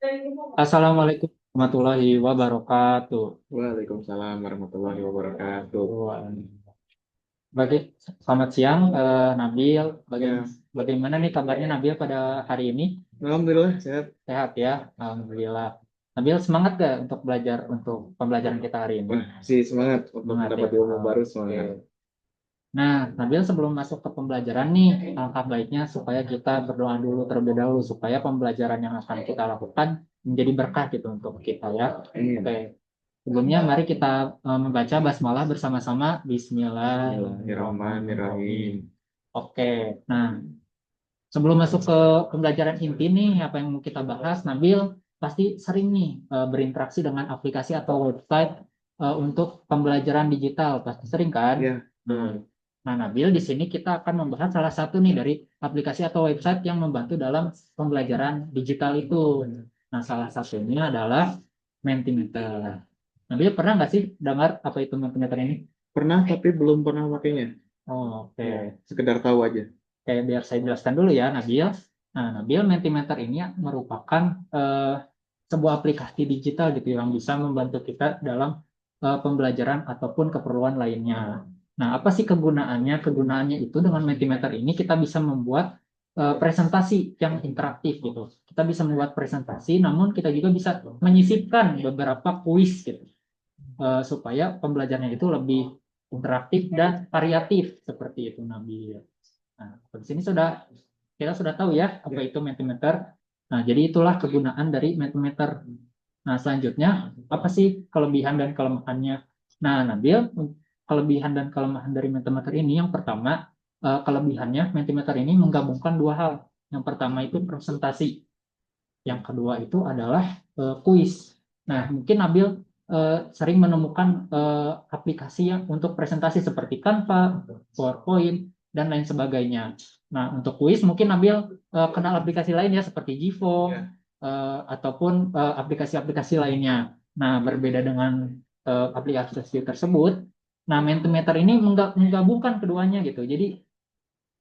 Assalamualaikum warahmatullahi wabarakatuh. Waalaikumsalam warahmatullahi wabarakatuh. Wah, Bagi, selamat siang, Nabil. Ya, Bagaimana nih kabarnya Nabil pada hari ini? alhamdulillah sehat. Sehat ya, Alhamdulillah. Nabil semangat gak untuk belajar untuk pembelajaran kita hari ini? Wah, sih semangat untuk Semangat ya. mendapat ilmu baru Oke. semangat. Nah, Nabil sebelum masuk ke pembelajaran nih, alangkah baiknya supaya kita berdoa dulu terlebih dahulu supaya pembelajaran yang akan kita lakukan menjadi berkah gitu untuk kita ya. Amin. Oke. Sebelumnya mari kita membaca basmalah bersama-sama. Bismillahirrahmanirrahim. Bismillahirrahmanirrahim. Oke, nah sebelum masuk ke pembelajaran inti nih, apa yang mau kita bahas, Nabil pasti sering nih berinteraksi dengan aplikasi atau website untuk pembelajaran digital, pasti sering kan? Ya, Nah, betul. nah, Nabil di sini kita akan membahas salah satu nih dari aplikasi atau website yang membantu dalam pembelajaran digital itu. Nah, salah satunya adalah Mentimeter. Nabil pernah nggak sih dengar apa itu Mentimeter ini? Pernah tapi belum pernah makainya. Oh, Ya, oke. sekedar tahu aja. Kayak biar saya jelaskan dulu ya, Nabil. Nah, Nabil Mentimeter ini merupakan sebuah aplikasi digital gitu yang bisa membantu kita dalam pembelajaran ataupun keperluan lainnya. Nah, apa sih kegunaannya? Kegunaannya itu dengan Mentimeter ini kita bisa membuat presentasi yang interaktif gitu. Kita bisa membuat presentasi, namun kita juga bisa menyisipkan beberapa kuis gitu supaya pembelajarannya itu lebih interaktif dan variatif seperti itu, Nabil. Nah, di sini kita sudah tahu ya apa Ya, itu Mentimeter. Nah, jadi itulah kegunaan dari Mentimeter. Nah, selanjutnya apa sih kelebihan dan kelemahannya? Nah, Nabil, kelebihan dan kelemahan dari Mentimeter ini yang pertama, kelebihannya Mentimeter ini menggabungkan dua hal. Yang pertama itu presentasi, yang kedua itu adalah kuis. Nah, mungkin Nabil sering menemukan aplikasi yang untuk presentasi seperti Canva, PowerPoint, dan lain sebagainya. Nah, untuk kuis mungkin Nabil kenal aplikasi lain ya seperti Jivo ya, ataupun aplikasi-aplikasi lainnya. Nah, berbeda dengan aplikasi tersebut, nah Mentimeter ini menggabungkan keduanya gitu. Jadi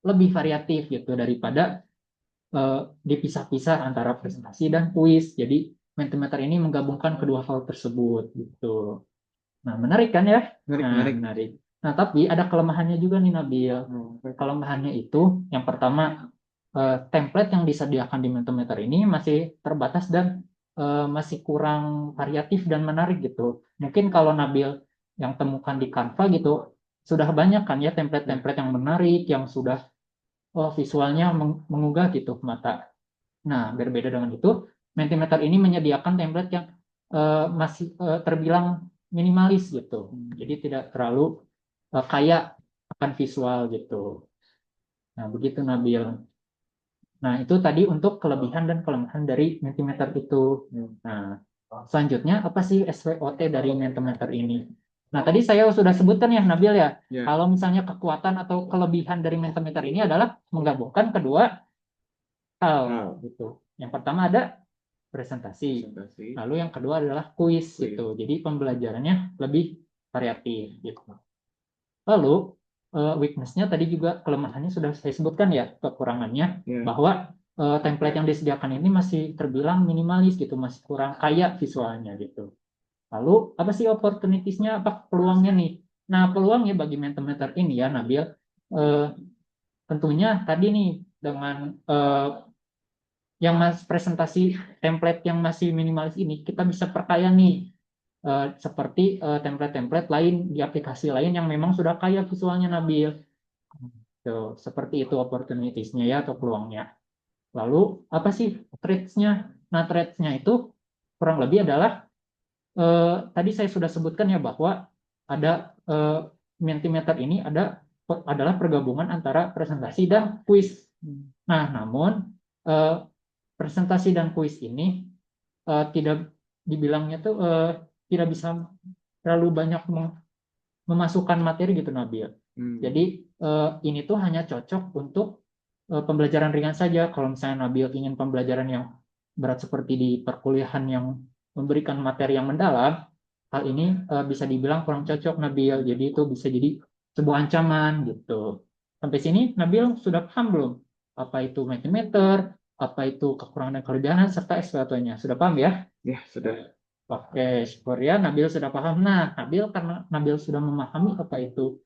lebih variatif gitu daripada dipisah-pisah antara presentasi dan kuis. Jadi Mentimeter ini menggabungkan kedua hal tersebut gitu. Nah, menarik kan ya? menarik, Nah, menarik. menarik. Nah, tapi ada kelemahannya juga nih Nabil. Oh, Kelemahannya itu yang pertama template yang disediakan di Mentimeter ini masih terbatas dan masih kurang variatif dan menarik gitu. Mungkin kalau Nabil yang temukan di Canva gitu sudah banyak kan ya ya, template-template yang menarik yang sudah visualnya menggugah gitu mata. Nah, berbeda dengan itu, Mentimeter ini menyediakan template yang masih terbilang minimalis gitu. Jadi tidak terlalu kaya akan visual gitu. Nah, begitu Nabil. Nah, itu tadi untuk kelebihan dan kelemahan dari Mentimeter itu. Nah, selanjutnya apa sih SWOT dari Mentimeter ini? Nah, tadi saya sudah sebutkan ya Nabil ya, ya. kalau misalnya kekuatan atau kelebihan dari Mentimeter ini adalah menggabungkan kedua hal Nah, gitu. Yang pertama ada presentasi, presentasi. lalu yang kedua adalah kuis gitu. Wih. Jadi pembelajarannya lebih variatif gitu. Lalu weakness-nya tadi juga kelemahannya sudah saya sebutkan ya, kekurangannya Ya, bahwa template yang disediakan ini masih terbilang minimalis gitu, masih kurang kaya visualnya gitu. Lalu apa sih opportunities-nya, apa peluangnya nih? Nah, peluangnya bagi Mentimeter ini ya Nabil, eh, tentunya tadi nih dengan yang presentasi template yang masih minimalis ini kita bisa perkaya nih seperti template-template lain di aplikasi lain yang memang sudah kaya visualnya Nabil. Tuh, seperti itu opportunities-nya ya atau peluangnya. Lalu apa sih threats-nya? Nah, threats-nya itu kurang lebih adalah tadi saya sudah sebutkan ya bahwa ada Mentimeter ini adalah pergabungan antara presentasi dan kuis. Nah, namun eh, presentasi dan kuis ini tidak dibilangnya tuh tidak bisa terlalu banyak memasukkan materi gitu Nabil. hmm, Jadi ini tuh hanya cocok untuk pembelajaran ringan saja. Kalau misalnya Nabil ingin pembelajaran yang berat seperti di perkuliahan yang memberikan materi yang mendalam, hal ini bisa dibilang kurang cocok Nabil. Jadi itu bisa jadi sebuah ancaman gitu. Sampai sini Nabil sudah paham belum? Apa itu Mentimeter? apa itu kekurangan dan kelebihan serta SWOT-nya. Sudah paham ya? Ya, sudah. Oke, syukur ya Nabil sudah paham. Nah, karena Nabil sudah memahami apa itu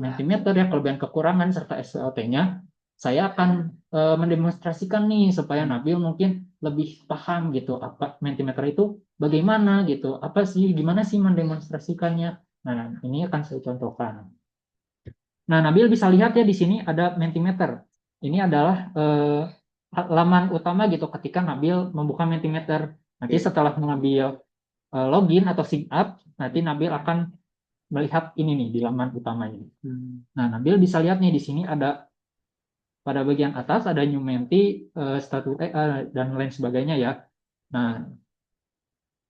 Mentimeter ya, kelebihan kekurangan serta SWOT-nya, saya akan mendemonstrasikan nih supaya Nabil mungkin lebih paham gitu apa Mentimeter itu bagaimana gitu, apa sih, gimana sih mendemonstrasikannya. Nah, ini akan saya contohkan. Nah, Nabil bisa lihat ya di sini ada Mentimeter. Ini adalah laman utama gitu ketika Nabil membuka Mentimeter. Nanti setelah mengambil login atau sign up, nanti Nabil akan melihat ini nih di laman utamanya. Nah, Nabil bisa lihat nih di sini ada pada bagian atas ada new Menti, status dan lain sebagainya ya. Nah,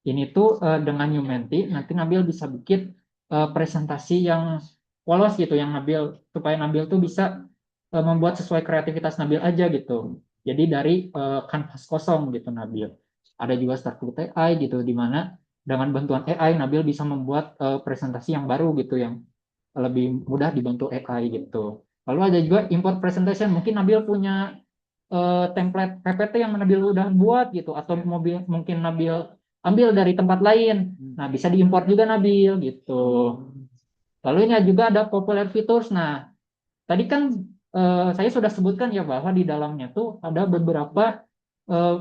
ini tuh dengan new Menti nanti Nabil bisa bikin presentasi yang polos gitu, yang Nabil supaya Nabil tuh bisa membuat sesuai kreativitas Nabil aja gitu. Jadi dari kanvas kosong gitu Nabil. Ada juga Start with AI gitu, di mana dengan bantuan AI Nabil bisa membuat presentasi yang baru gitu, yang lebih mudah dibantu AI gitu. Lalu ada juga import presentation. Mungkin Nabil punya template PPT yang Nabil udah buat gitu, atau mungkin Nabil ambil dari tempat lain. Nah, bisa diimport juga Nabil gitu. Lalu ini juga ada popular features. Nah, tadi kan saya sudah sebutkan ya bahwa di dalamnya tuh ada beberapa eh,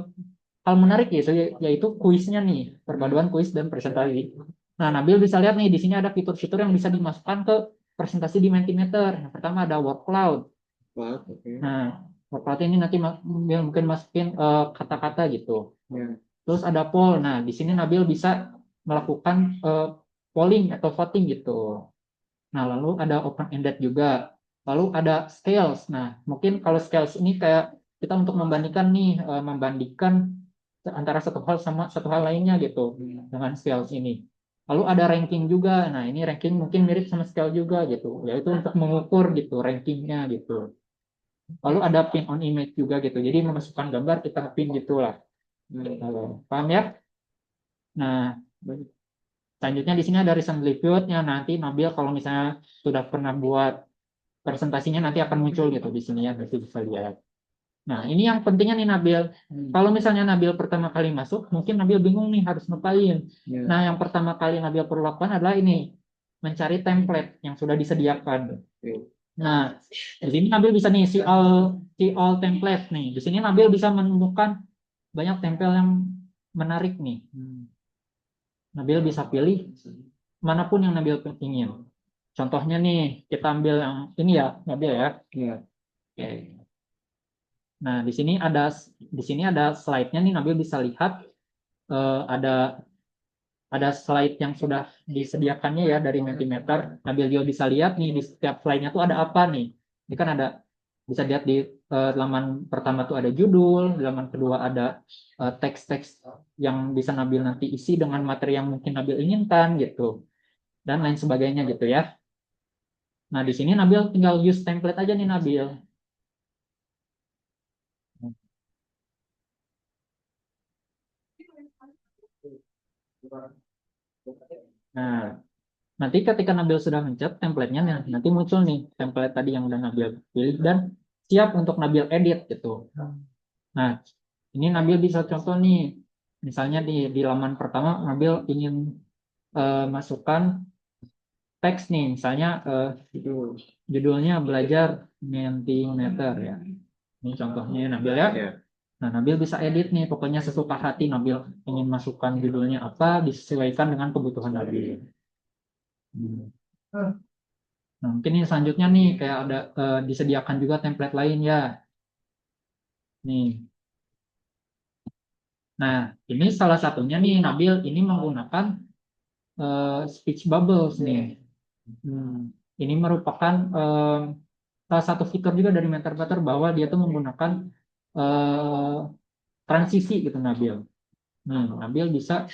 hal menarik yaitu kuisnya nih, perpaduan kuis dan presentasi. Nah, Nabil bisa lihat nih di sini ada fitur-fitur yang bisa dimasukkan ke presentasi di Mentimeter. Yang pertama ada word cloud. Wah, oke. Nah, word cloud ini nanti mungkin masukin kata-kata gitu. Ya. Terus ada poll. Nah, di sini Nabil bisa melakukan polling atau voting gitu. Nah, lalu ada open ended juga. Lalu ada scales. Nah, mungkin kalau scales ini kayak kita untuk membandingkan nih, membandingkan antara satu hal sama satu hal lainnya gitu dengan scales ini. Lalu ada ranking juga. Nah, ini ranking mungkin mirip sama scale juga gitu, yaitu untuk mengukur gitu rankingnya gitu. Lalu ada pin on image juga gitu. Jadi memasukkan gambar kita pin gitulah. Paham ya? Nah, selanjutnya di sini ada recent reviewnya. Nanti Nabil kalau misalnya sudah pernah buat presentasinya nanti akan muncul gitu di sini ya, nanti bisa lihat. Nah, ini yang pentingnya nih Nabil. Kalau misalnya Nabil pertama kali masuk, mungkin Nabil bingung nih harus ngapain. Ya. Nah, yang pertama kali Nabil perlu lakukan adalah ini, mencari template yang sudah disediakan. Oke. Nah, di sini Nabil bisa nih see all template nih. Di sini Nabil bisa menemukan banyak template yang menarik nih. Nabil bisa pilih manapun yang Nabil ingin. Contohnya nih, kita ambil yang ini ya, Nabil ya. Ya. Oke. Nah, di sini ada slide-nya nih, Nabil bisa lihat ada slide yang sudah disediakannya ya dari Mentimeter. Nabil juga bisa lihat nih di setiap slide-nya tuh ada apa nih. Ini kan ada, bisa lihat di laman pertama tuh ada judul, di laman kedua ada teks-teks yang bisa Nabil nanti isi dengan materi yang mungkin Nabil inginkan gitu, dan lain sebagainya gitu ya. Nah, di sini Nabil tinggal use template aja nih Nabil. Nah, nanti ketika Nabil sudah mencet template-nya, nanti muncul nih template tadi yang udah Nabil pilih dan siap untuk Nabil edit gitu. Nah, ini Nabil bisa contoh nih, misalnya di laman pertama Nabil ingin masukkan teks nih, misalnya judulnya belajar Mentimeter ya. Ini contohnya Nabil ya. Ya. Nah, Nabil bisa edit nih, pokoknya sesuka hati Nabil ingin masukkan judulnya apa, disesuaikan dengan kebutuhan Nabil. Nah, mungkin ini selanjutnya nih kayak ada disediakan juga template lain ya. Nih. Nah, ini salah satunya nih Nabil ini menggunakan speech bubbles nih. Ini merupakan salah satu fitur juga dari Mentimeter bahwa dia tuh menggunakan eh, transisi gitu Nabil. Nabil bisa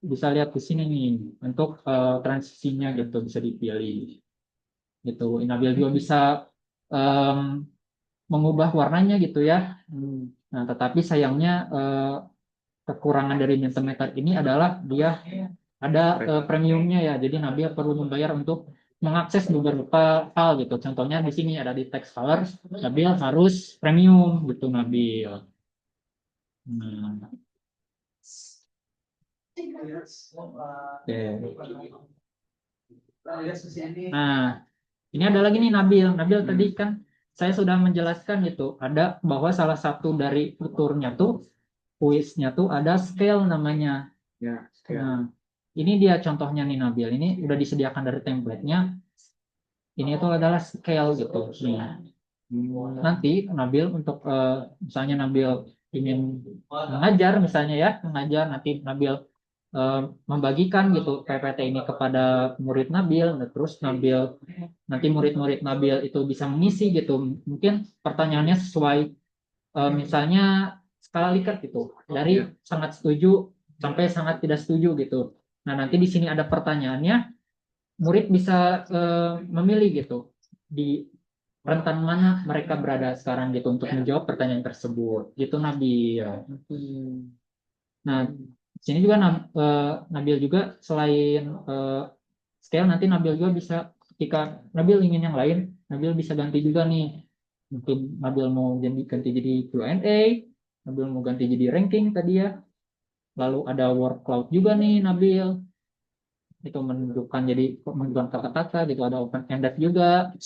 bisa lihat di sini nih untuk transisinya gitu bisa dipilih gitu. Nabil juga bisa em, mengubah warnanya gitu ya. Nah, tetapi sayangnya kekurangan dari Mentimeter ini adalah dia ada premiumnya ya. Jadi Nabil perlu membayar untuk mengakses beberapa hal gitu. Contohnya di sini ada di text color, Nabil harus premium gitu Nabil. Nah, oke. Nah, ini ada lagi nih Nabil. Nabil tadi kan saya sudah menjelaskan gitu, ada bahwa salah satu dari fiturnya tuh, kuisnya tuh ada scale namanya. Ya, Nah, ini dia contohnya nih Nabil. Ini udah disediakan dari template-nya. Ini itu adalah scale gitu. Nih, nanti Nabil untuk misalnya Nabil ingin mengajar misalnya ya, mengajar nanti Nabil eh, membagikan gitu PPT ini kepada murid Nabil, nah, terus Nabil nanti murid-murid Nabil itu bisa mengisi gitu. Mungkin pertanyaannya sesuai misalnya skala Likert gitu, dari sangat setuju sampai sangat tidak setuju gitu. Nah, nanti di sini ada pertanyaannya, murid bisa memilih gitu di rentan mana mereka berada sekarang gitu untuk menjawab pertanyaan tersebut. Gitu Nabil. Nah, di sini juga Nabil juga selain scale nanti Nabil juga bisa ketika Nabil ingin yang lain, Nabil bisa ganti juga nih. Mungkin Nabil mau ganti jadi Q&A, Nabil mau ganti jadi ranking tadi ya. Lalu ada word cloud juga nih Nabil. Itu menunjukkan jadi menunjukkan kata-kata gitu, ada open ended juga.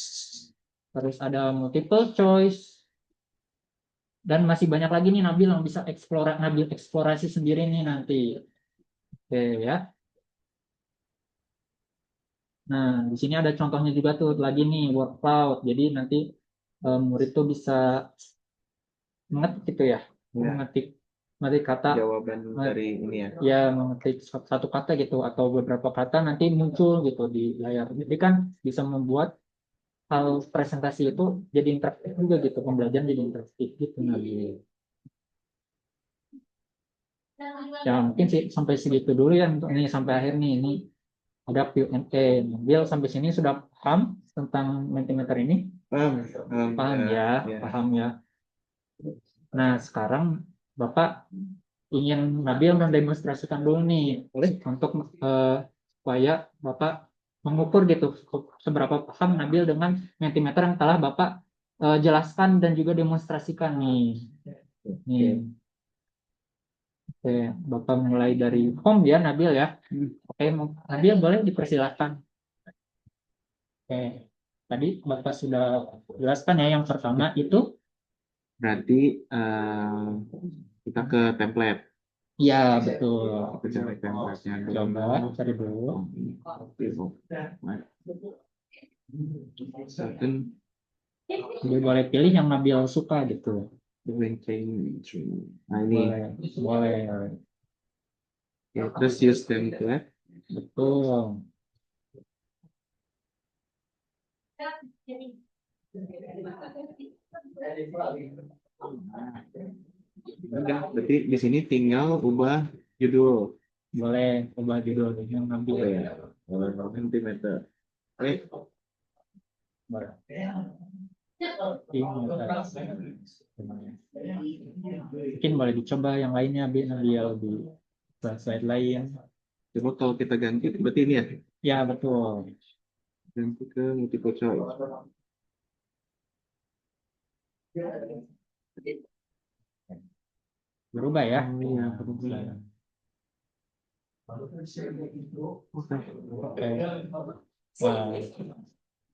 Terus ada multiple choice dan masih banyak lagi nih Nabil yang bisa Nabil eksplorasi sendiri nih nanti. Oke ya. Nah, di sini ada contohnya juga tuh lagi nih word cloud. Jadi nanti murid tuh bisa mengetik gitu ya, Ya. mengetik kata, Jawaban dari ini ya. ya mengetik satu kata gitu atau beberapa kata nanti muncul gitu di layar. Jadi kan bisa membuat hal presentasi itu jadi interaktif juga gitu, pembelajaran jadi interaktif gitu Nabi. Ya mungkin sih sampai segitu dulu ya untuk ini sampai akhir nih ini ada Q&A. Bill sampai sini sudah paham tentang Mentimeter ini? Paham, Paham ya, ya. paham ya. Nah, sekarang Bapak ingin Nabil mendemonstrasikan dulu nih untuk supaya Bapak mengukur gitu seberapa paham Nabil dengan Mentimeter yang telah Bapak jelaskan dan juga demonstrasikan nih. Nih. Oke, Bapak mulai dari home ya Nabil ya. Oke, Nabil boleh dipersilakan. Oke, tadi Bapak sudah jelaskan ya yang pertama itu. Berarti kita ke template. Iya, betul. Kita cari template-nya dulu. Coba cari dulu. Second, Jadi boleh pilih yang Nabil suka gitu. ranking. Nah ini, Boleh. ya, terus use template. Betul. Udah, berarti di sini tinggal ubah judul. Boleh ubah judul yang Nabil. Mentimeter. Oke. Boleh. Mungkin boleh dicoba yang lainnya Nabil di slide lain. Coba kalau kita ganti, berarti ini ya. Ya, betul. Ganti ke multiple choice. Berubah ya. Iya, berubah. Oke. Wah.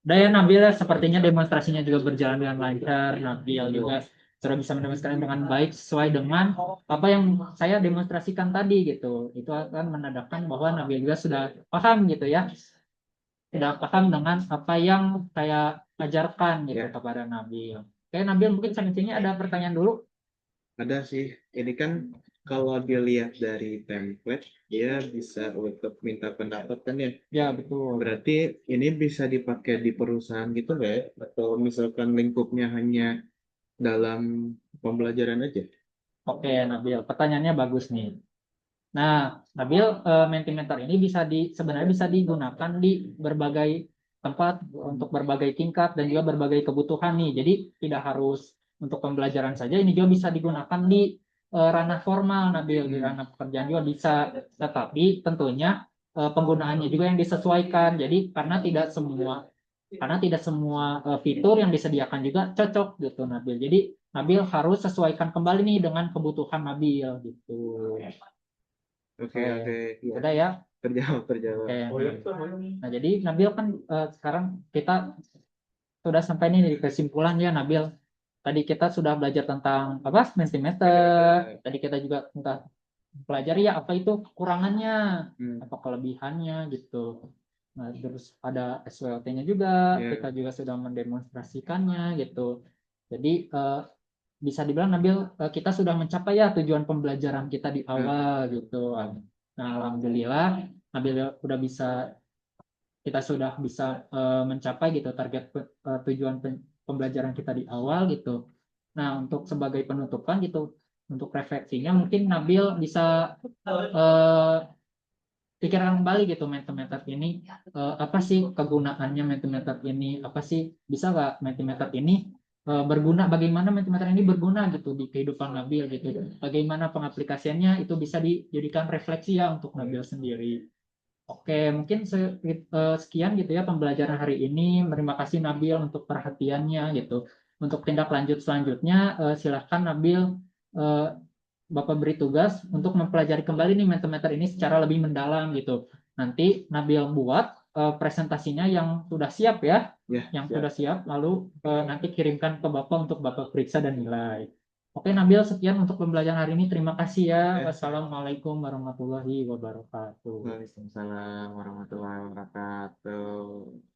Udah ya Nabil ya, sepertinya demonstrasinya juga berjalan dengan lancar. Nabil juga sudah bisa mendemonstrasikan dengan baik sesuai dengan apa yang saya demonstrasikan tadi gitu. Itu akan menandakan bahwa Nabil juga sudah paham gitu ya. Sudah paham dengan apa yang saya ajarkan gitu kepada Nabil. Oke Nabil, mungkin selanjutnya ada pertanyaan dulu. Ada sih, ini kan kalau dilihat dari template, dia bisa untuk minta pendapat kan ya. Ya betul. Berarti ini bisa dipakai di perusahaan gitu nggak ya? Atau misalkan lingkupnya hanya dalam pembelajaran aja? Oke Nabil, pertanyaannya bagus nih. Nah, Nabil, Mentimeter ini sebenarnya bisa digunakan di berbagai tempat untuk berbagai tingkat dan juga berbagai kebutuhan nih. Jadi tidak harus untuk pembelajaran saja, ini juga bisa digunakan di ranah formal, Nabil, di ranah pekerjaan juga bisa. Tetapi tentunya penggunaannya juga yang disesuaikan. Jadi karena tidak semua fitur yang disediakan juga cocok gitu Nabil. Jadi Nabil harus sesuaikan kembali nih dengan kebutuhan Nabil gitu. Oke, oke, ya, Udah ya. terjawab, terjawab. Oke. Nah, jadi Nabil kan sekarang kita sudah sampai nih di kesimpulan ya Nabil. Tadi kita sudah belajar tentang apa Mentimeter. Tadi kita juga tentang pelajari ya apa itu kekurangannya, apa kelebihannya gitu. Nah, terus ada SWOT-nya juga, Ya. kita juga sudah mendemonstrasikannya gitu. Jadi bisa dibilang Nabil kita sudah mencapai ya tujuan pembelajaran kita di awal gitu. Nah, alhamdulillah Nabil udah bisa kita sudah bisa mencapai gitu target tujuan pembelajaran kita di awal gitu. Nah, untuk sebagai penutupan gitu, untuk refleksinya mungkin Nabil bisa eh, pikirkan kembali gitu Mentimeter ini apa sih kegunaannya Mentimeter ini, apa sih bisa nggak Mentimeter ini berguna, bagaimana Mentimeter ini berguna gitu di kehidupan Nabil gitu, bagaimana pengaplikasiannya itu bisa dijadikan refleksi ya untuk Nabil sendiri. Oke, mungkin sekian gitu ya pembelajaran hari ini. Terima kasih Nabil untuk perhatiannya gitu. Untuk tindak lanjut selanjutnya, silahkan Nabil, eh, Bapak beri tugas untuk mempelajari kembali nih Mentimeter ini secara lebih mendalam gitu. Nanti Nabil buat presentasinya yang sudah siap ya, yang siap. sudah siap, lalu nanti kirimkan ke Bapak untuk Bapak periksa dan nilai. Oke Nabil, sekian untuk pembelajaran hari ini. Terima kasih ya. Wassalamualaikum warahmatullahi wabarakatuh. Waalaikumsalam warahmatullahi wabarakatuh.